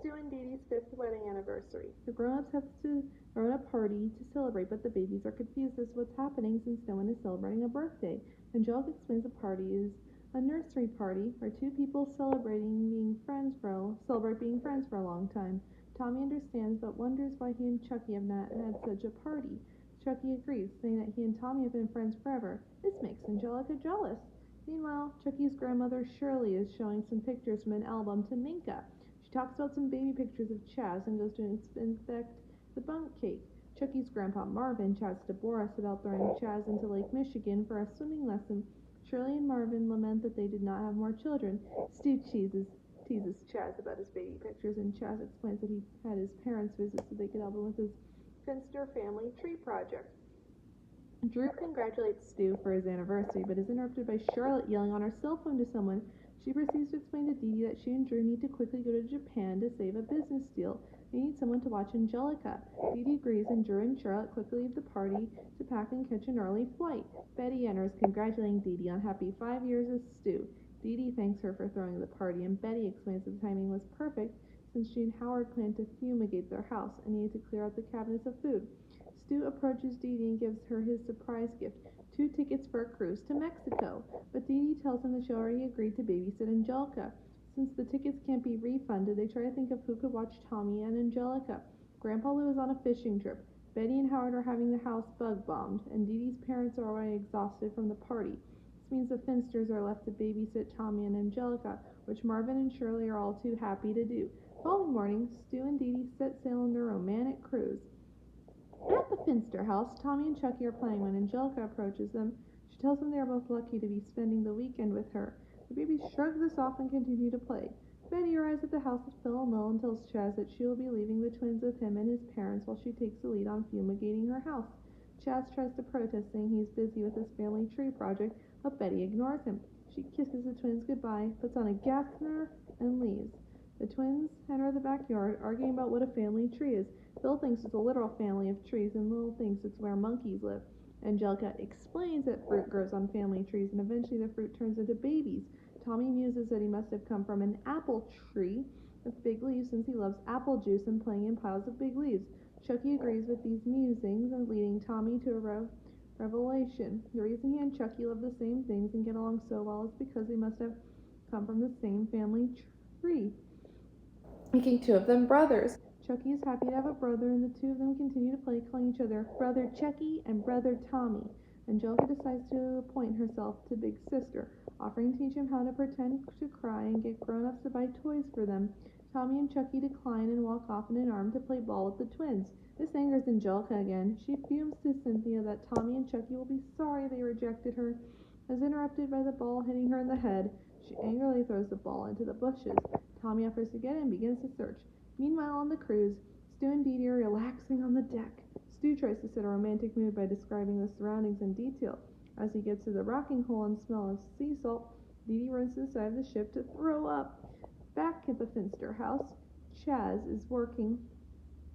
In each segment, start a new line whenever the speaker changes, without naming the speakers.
Stu and Dee Dee's 5th wedding anniversary.
The grown-ups have to throw a party to celebrate, but the babies are confused as to what's happening since no one is celebrating a birthday. Angelica explains the party is a nursery party where two people celebrate being friends for a long time. Tommy understands but wonders why he and Chucky have not had such a party. Chucky agrees, saying that he and Tommy have been friends forever. This makes Angelica jealous. Meanwhile, Chucky's grandmother Shirley is showing some pictures from an album to Minka. She talks about some baby pictures of Chaz and goes to inspect the bunk cake. Chucky's grandpa Marvin chats to Boris about throwing Chaz into Lake Michigan for a swimming lesson. Shirley and Marvin lament that they did not have more children. Stu teases Chaz about his baby pictures, and Chaz explains that he had his parents visit so they could help him with his
Finster family tree project.
Drew congratulates Stu for his anniversary, but is interrupted by Charlotte yelling on her cell phone to someone. She proceeds to explain to Dee Dee that she and Drew need to quickly go to Japan to save a business deal. They need someone to watch Angelica. Dee Dee agrees, and Drew and Charlotte quickly leave the party to pack and catch an early flight. Betty enters, congratulating Dee Dee on happy 5 years with Stu. Dee Dee thanks her for throwing the party, and Betty explains that the timing was perfect since she and Howard planned to fumigate their house and needed to clear out the cabinets of food. Stu approaches Dee Dee and gives her his surprise gift, 2 tickets for a cruise to Mexico, but Dee Dee tells him that she already agreed to babysit Angelica. Since the tickets can't be refunded, they try to think of who could watch Tommy and Angelica. Grandpa Lou is on a fishing trip. Betty and Howard are having the house bug-bombed, and Dee Dee's parents are already exhausted from the party. This means the Finsters are left to babysit Tommy and Angelica, which Marvin and Shirley are all too happy to do. The following morning, Stu and Dee Dee set sail on their romantic cruise. At the Finster house, Tommy and Chucky are playing when Angelica approaches them. She tells them they are both lucky to be spending the weekend with her. The babies shrug this off and continue to play. Betty arrives at the house with Phil and Lil and tells Chaz that she will be leaving the twins with him and his parents while she takes the lead on fumigating her house. Chaz tries to protest, saying he's busy with his family tree project, but Betty ignores him. She kisses the twins goodbye, puts on a Gaffner, and leaves. The twins enter the backyard, arguing about what a family tree is. Phil thinks it's a literal family of trees, and Lil thinks it's where monkeys live. Angelica explains that fruit grows on family trees, and eventually the fruit turns into babies. Tommy muses that he must have come from an apple tree with big leaves since he loves apple juice and playing in piles of big leaves. Chucky agrees with these musings, leading Tommy to a revelation. The reason he and Chucky love the same things and get along so well is because they must have come from the same family tree, making 2 of them brothers. Chucky is happy to have a brother, and the 2 of them continue to play, calling each other Brother Chucky and Brother Tommy. Angelica decides to appoint herself to Big Sister, offering to teach him how to pretend to cry and get grown-ups to buy toys for them. Tommy and Chucky decline and walk off in an arm to play ball with the twins. This angers Angelica again. She fumes to Cynthia that Tommy and Chucky will be sorry they rejected her. As interrupted by the ball hitting her in the head, she angrily throws the ball into the bushes. Tommy offers to get it and begins to search. Meanwhile, on the cruise, Stu and Dee Dee are relaxing on the deck. Stu tries to set a romantic mood by describing the surroundings in detail. As he gets to the rocking hole and smell of sea salt, Dee Dee runs to the side of the ship to throw up. Back at the Finster house, Chaz is working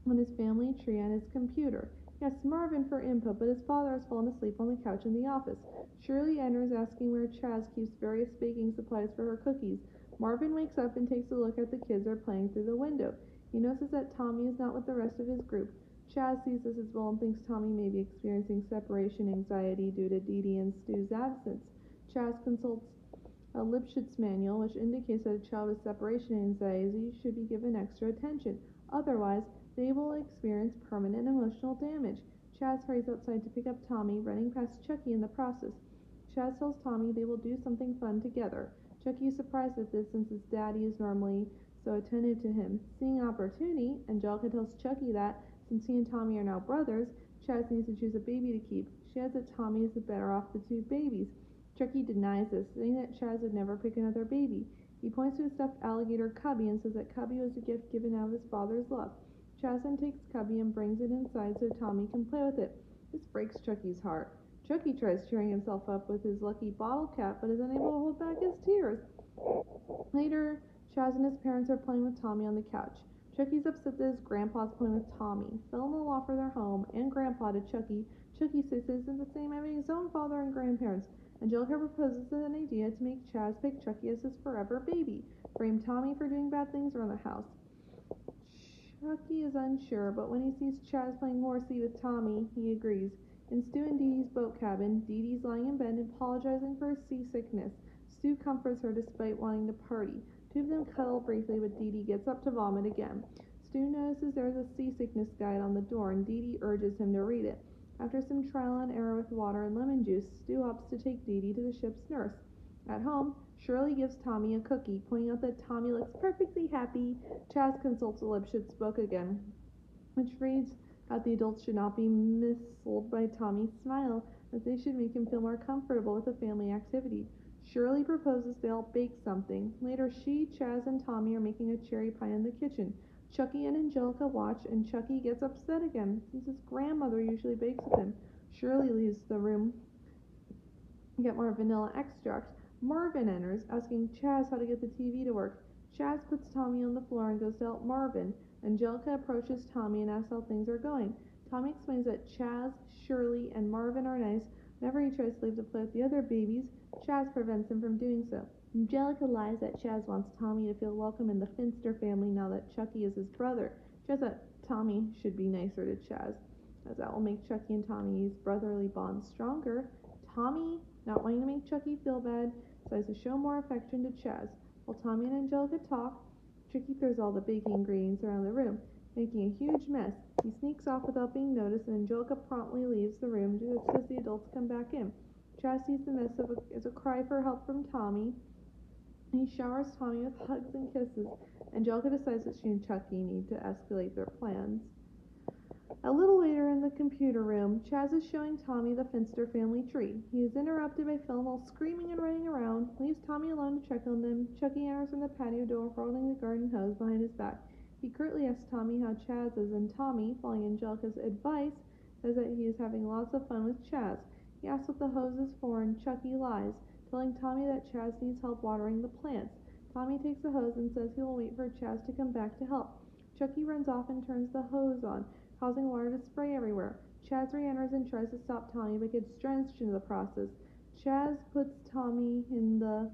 on his family tree and his computer. He asks Marvin for input, but his father has fallen asleep on the couch in the office. Shirley enters, asking where Chaz keeps various baking supplies for her cookies. Marvin wakes up and takes a look at the kids are playing through the window. He notices that Tommy is not with the rest of his group. Chaz sees this as well and thinks Tommy may be experiencing separation anxiety due to Dee Dee and Stu's absence. Chaz consults a Lipschitz manual, which indicates that a child with separation anxiety should be given extra attention. Otherwise, they will experience permanent emotional damage. Chaz hurries outside to pick up Tommy, running past Chucky in the process. Chaz tells Tommy they will do something fun together. Chucky is surprised at this since his daddy is normally so attentive to him. Seeing an opportunity, Angelica tells Chucky that, since he and Tommy are now brothers, Chaz needs to choose a baby to keep. She adds that Tommy is the better off the 2 babies. Chucky denies this, saying that Chaz would never pick another baby. He points to his stuffed alligator Cubby and says that Cubby was a gift given out of his father's love. Chaz then takes Cubby and brings it inside so Tommy can play with it. This breaks Chucky's heart. Chucky tries cheering himself up with his lucky bottle cap, but is unable to hold back his tears. Later, Chaz and his parents are playing with Tommy on the couch. Chucky's upset that his grandpa's playing with Tommy. Phil will offer their home and grandpa to Chucky. Chucky says it isn't the same having his own father and grandparents. Angelica proposes an idea to make Chaz pick Chucky as his forever baby, frame Tommy for doing bad things around the house. Chucky is unsure, but when he sees Chaz playing horsey with Tommy, he agrees. In Stu and Dee Dee's boat cabin, Dee Dee's lying in bed and apologizing for her seasickness. Stu comforts her despite wanting to party. Two of them cuddle briefly, but Dee Dee gets up to vomit again. Stu notices there's a seasickness guide on the door, and Dee Dee urges him to read it. After some trial and error with water and lemon juice, Stu opts to take Dee Dee to the ship's nurse. At home, Shirley gives Tommy a cookie, pointing out that Tommy looks perfectly happy. Chaz consults the Lipschitz book again, which reads that the adults should not be misled by Tommy's smile, that they should make him feel more comfortable with a family activity. Shirley proposes they all bake something. Later, she, Chaz, and Tommy are making a cherry pie in the kitchen. Chucky and Angelica watch, and Chucky gets upset again, since his grandmother usually bakes with him. Shirley leaves the room to get more vanilla extract. Marvin enters, asking Chaz how to get the TV to work. Chaz puts Tommy on the floor and goes to help Marvin. Angelica approaches Tommy and asks how things are going. Tommy explains that Chaz, Shirley, and Marvin are nice. Whenever he tries to leave to play with the other babies, Chaz prevents him from doing so. Angelica lies that Chaz wants Tommy to feel welcome in the Finster family now that Chucky is his brother. She says that Tommy should be nicer to Chaz, as that will make Chucky and Tommy's brotherly bond stronger. Tommy, not wanting to make Chucky feel bad, decides to show more affection to Chaz. While Tommy and Angelica talk, Chucky throws all the baking ingredients around the room, making a huge mess. He sneaks off without being noticed, and Angelica promptly leaves the room just as the adults come back in. Chaz sees the mess as a cry for help from Tommy. He showers Tommy with hugs and kisses. Angelica decides that she and Chucky need to escalate their plans. A little later in the computer room, Chaz is showing Tommy the Finster family tree. He is interrupted by Phil all screaming and running around, leaves Tommy alone to check on them. Chucky enters from the patio door holding the garden hose behind his back. He curtly asks Tommy how Chaz is, and Tommy, following Angelica's advice, says that he is having lots of fun with Chaz. He asks what the hose is for, and Chucky lies, telling Tommy that Chaz needs help watering the plants. Tommy takes the hose and says he will wait for Chaz to come back to help. Chucky runs off and turns the hose on, causing water to spray everywhere. Chaz re-enters and tries to stop Tommy, but gets drenched in the process. Chaz puts Tommy in the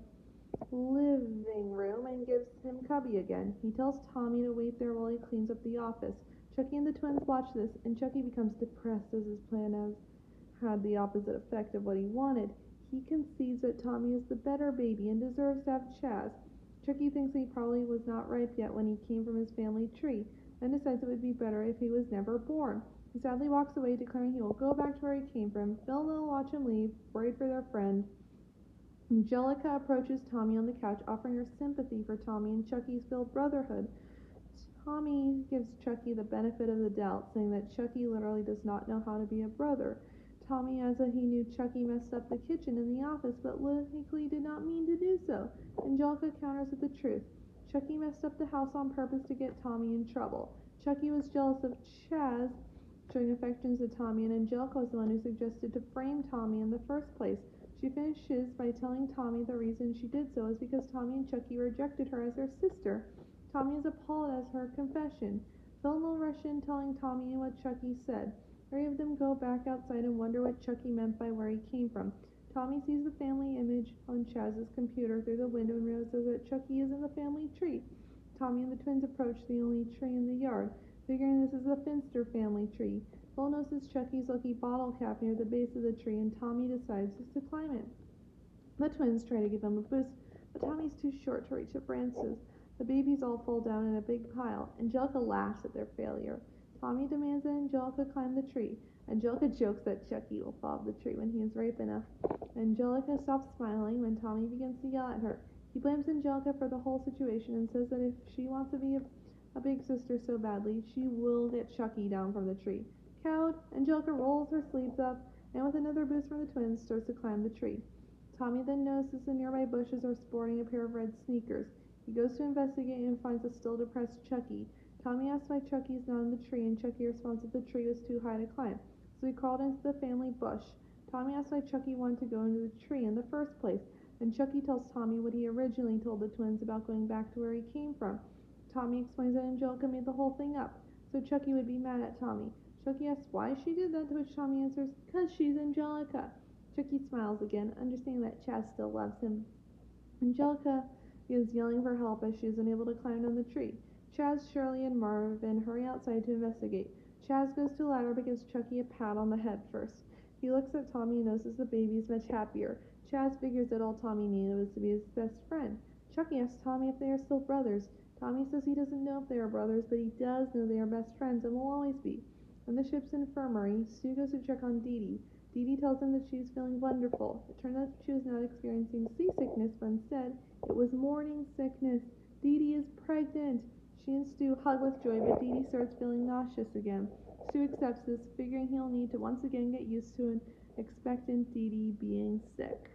living room and gives him Cubby again. He tells Tommy to wait there while he cleans up the office. Chucky and the twins watch this, and Chucky becomes depressed as his plan has had the opposite effect of what he wanted. He concedes that Tommy is the better baby and deserves to have Chaz. Chucky thinks he probably was not ripe yet when he came from his family tree, then decides it would be better if he was never born. He sadly walks away, declaring he will go back to where he came from. Phil and Lil watch him leave, worried for their friend. Angelica approaches Tommy on the couch, offering her sympathy for Tommy and Chucky's failed brotherhood. Tommy gives Chucky the benefit of the doubt, saying that Chucky literally does not know how to be a brother. Tommy adds that he knew Chucky messed up the kitchen in the office, but likely did not mean to do so. Angelica counters with the truth. Chucky messed up the house on purpose to get Tommy in trouble. Chucky was jealous of Chaz showing affections to Tommy, and Angelica was the one who suggested to frame Tommy in the first place. She finishes by telling Tommy the reason she did so is because Tommy and Chucky rejected her as their sister. Tommy is appalled at her confession. Phil and Lil rush in, telling Tommy what Chucky said. Three of them go back outside and wonder what Chucky meant by where he came from. Tommy sees the family image on Chaz's computer through the window and realizes that Chucky is in the family tree. Tommy and the twins approach the only tree in the yard, figuring this is the Finster family tree. Phil notices Chucky's lucky bottle cap near the base of the tree, and Tommy decides to climb it. The twins try to give him a boost, but Tommy's too short to reach the branches. The babies all fall down in a big pile. Angelica laughs at their failure. Tommy demands that Angelica climb the tree. Angelica jokes that Chucky will fall off the tree when he is ripe enough. Angelica stops smiling when Tommy begins to yell at her. He blames Angelica for the whole situation and says that if she wants to be a big sister so badly, she will get Chucky down from the tree. Cowed, Angelica rolls her sleeves up and with another boost from the twins starts to climb the tree. Tommy then notices the nearby bushes are sporting a pair of red sneakers. He goes to investigate and finds a still depressed Chucky. Tommy asks why Chucky is not in the tree, and Chucky responds that the tree was too high to climb, so he crawled into the family bush. Tommy asks why Chucky wanted to go into the tree in the first place, and Chucky tells Tommy what he originally told the twins about going back to where he came from. Tommy explains that Angelica made the whole thing up, so Chucky would be mad at Tommy. Chucky asks why she did that, to which Tommy answers, "'Cause she's Angelica." Chucky smiles again, understanding that Chaz still loves him. Angelica begins yelling for help as she is unable to climb down the tree. Chaz, Shirley, and Marvin hurry outside to investigate. Chaz goes to the ladder but gives Chucky a pat on the head first. He looks at Tommy and notices the baby is much happier. Chaz figures that all Tommy needed was to be his best friend. Chucky asks Tommy if they are still brothers. Tommy says he doesn't know if they are brothers, but he does know they are best friends and will always be. In the ship's infirmary, Stu goes to check on Dee Dee. Dee Dee tells him that she is feeling wonderful. It turns out she was not experiencing seasickness, but instead, it was morning sickness. Dee Dee is pregnant. She and Stu hug with joy, but Dee Dee starts feeling nauseous again. Stu accepts this, figuring he'll need to once again get used to an expectant Dee Dee being sick.